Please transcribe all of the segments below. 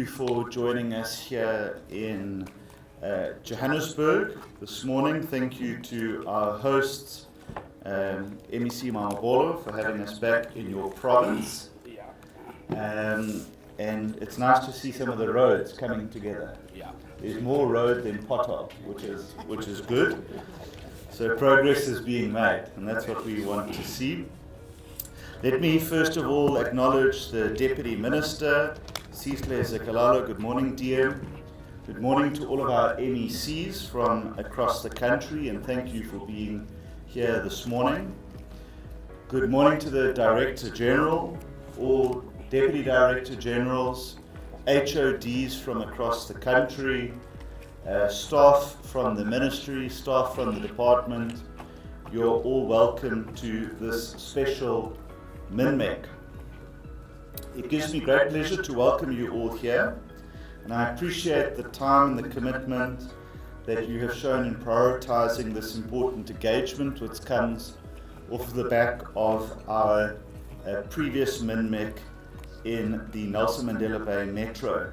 you for joining us here in Johannesburg this morning. Thank you to our hosts, MEC Mamabolo, for having us back in your province. And it's nice to see some of the roads coming together. There's more road than pothole, which is good. So progress is being made, and that's what we want to see. Let me first of all acknowledge the Deputy Minister, Sihle Zikalala. Good morning, dear. Good morning to all of our MECs from across the country, and thank you for being here this morning. Good morning to the Director General, all Deputy Director Generals, HODs from across the country, staff from the Ministry, staff from the Department. You're all welcome to this special MinMEC. It gives me great pleasure to welcome you all here, and I appreciate the time and the commitment that you have shown in prioritizing this important engagement, which comes off the back of our previous MinMEC in the Nelson Mandela Bay Metro.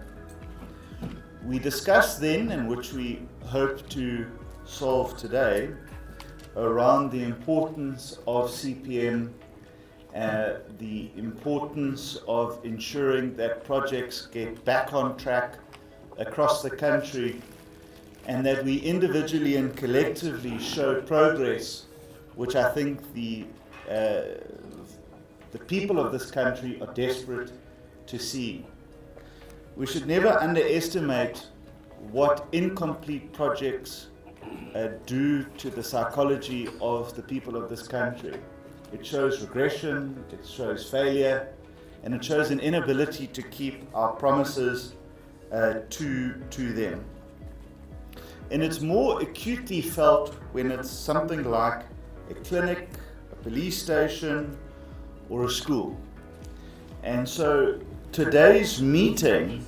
We discussed then, and which we hope to solve today, around the importance of CPM, the importance of ensuring that projects get back on track across the country, and that we individually and collectively show progress, which I think the people of this country are desperate to see. We should never underestimate what incomplete projects do to the psychology of the people of this country. It shows regression, it shows failure, and it shows an inability to keep our promises to them. And it's more acutely felt when it's something like a clinic, a police station, or a school. And so today's meeting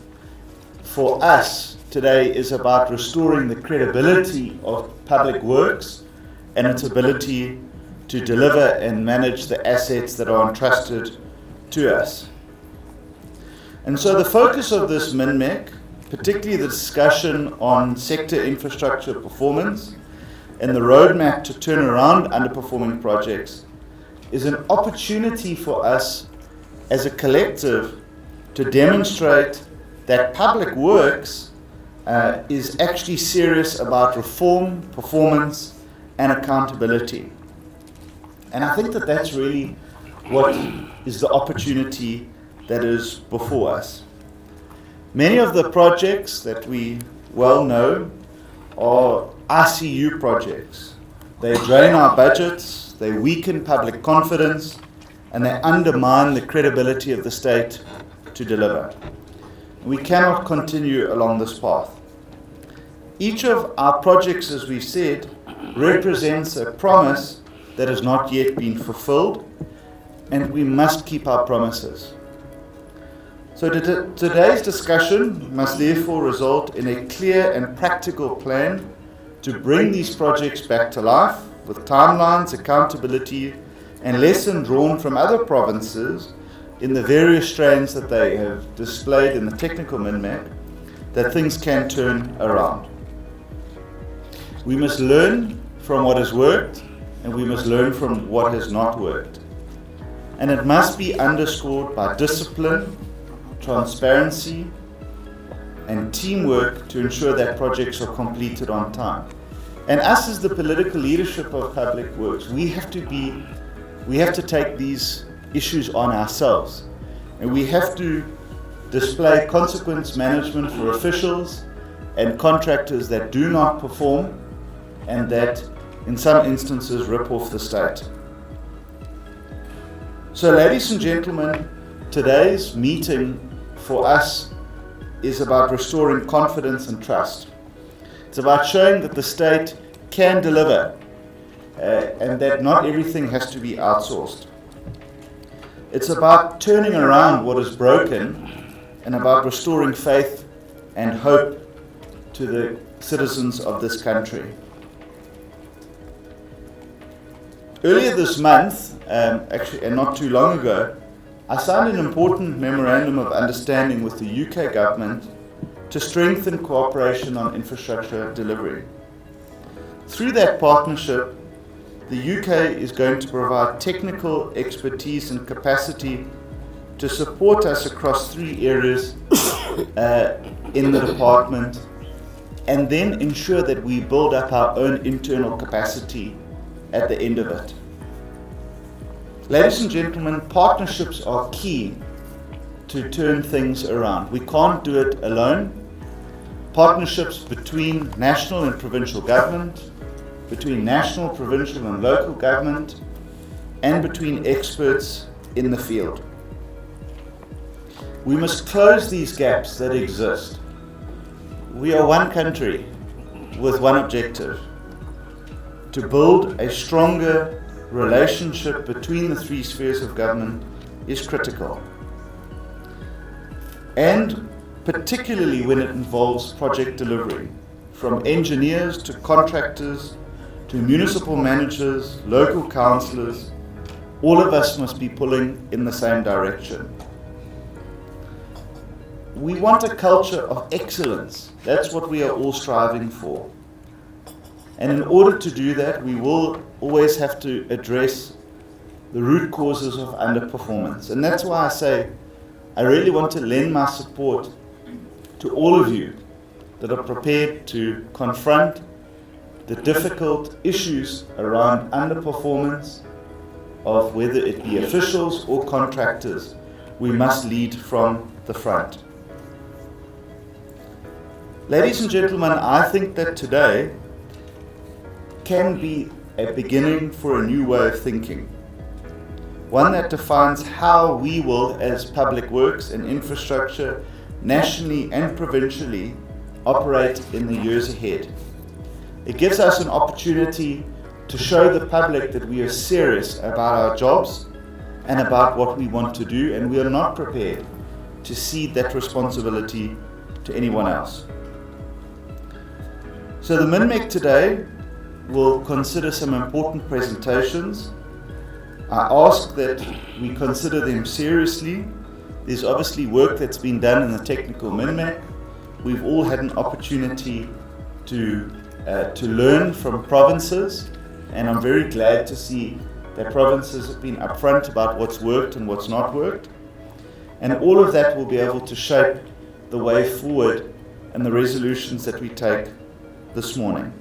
for us today is about restoring the credibility of public works and its ability to deliver and manage the assets that are entrusted to us. And so the focus of this MinMEC, particularly the discussion on sector infrastructure performance and the roadmap to turn around underperforming projects, is an opportunity for us as a collective to demonstrate that public works is actually serious about reform, performance, and accountability. And I think that that's really what is the opportunity that is before us. Many of the projects that we well know are ICU projects. They drain our budgets, they weaken public confidence, and they undermine the credibility of the state to deliver. We cannot continue along this path. Each of our projects, as we've said, represents a promise that has not yet been fulfilled, and we must keep our promises. So today's discussion must therefore result in a clear and practical plan to bring these projects back to life with timelines, accountability, and lessons drawn from other provinces in the various strands that they have displayed in the technical MinMEC, that things can turn around. We must learn from what has worked, and we must learn from what has not worked. And it must be underscored by discipline, transparency, and teamwork to ensure that projects are completed on time. And us as the political leadership of public works, we have to take these issues on ourselves. And we have to display consequence management for officials and contractors that do not perform and that in some instances rip off the state. So ladies and gentlemen, today's meeting for us is about restoring confidence and trust. It's about showing that the state can deliver and that not everything has to be outsourced. It's about turning around what is broken and about restoring faith and hope to the citizens of this country. Earlier this month, actually, and not too long ago, I signed an important memorandum of understanding with the UK government to strengthen cooperation on infrastructure delivery. Through that partnership, the UK is going to provide technical expertise and capacity to support us across 3 areas in the department, and then ensure that we build up our own internal capacity at the end of it. Ladies and gentlemen, partnerships are key to turn things around. We can't do it alone. Partnerships between national and provincial government, between national, provincial and local government, and between experts in the field. We must close these gaps that exist. We are one country with one objective: to build a stronger relationship between the 3 spheres of government is critical. And particularly when it involves project delivery, from engineers to contractors to municipal managers, local councillors, all of us must be pulling in the same direction. We want a culture of excellence. That's what we are all striving for. And in order to do that, we will always have to address the root causes of underperformance. And that's why I say I really want to lend my support to all of you that are prepared to confront the difficult issues around underperformance of whether it be officials or contractors. We must lead from the front. Ladies and gentlemen, I think that today can be a beginning for a new way of thinking. One that defines how we will, as public works and infrastructure, nationally and provincially, operate in the years ahead. It gives us an opportunity to show the public that we are serious about our jobs and about what we want to do, and we are not prepared to cede that responsibility to anyone else. So the MinMEC today will consider some important presentations. I ask that we consider them seriously. There's obviously work that's been done in the technical MinMEC. We've all had an opportunity to learn from provinces, and I'm very glad to see that provinces have been upfront about what's worked and what's not worked. And all of that will be able to shape the way forward and the resolutions that we take this morning.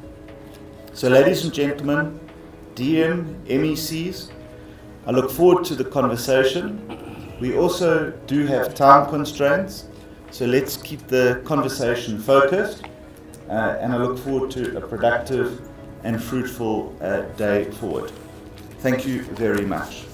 So ladies and gentlemen, DM, MECs, I look forward to the conversation. We also do have time constraints, so let's keep the conversation focused, and I look forward to a productive and fruitful day forward. Thank you very much.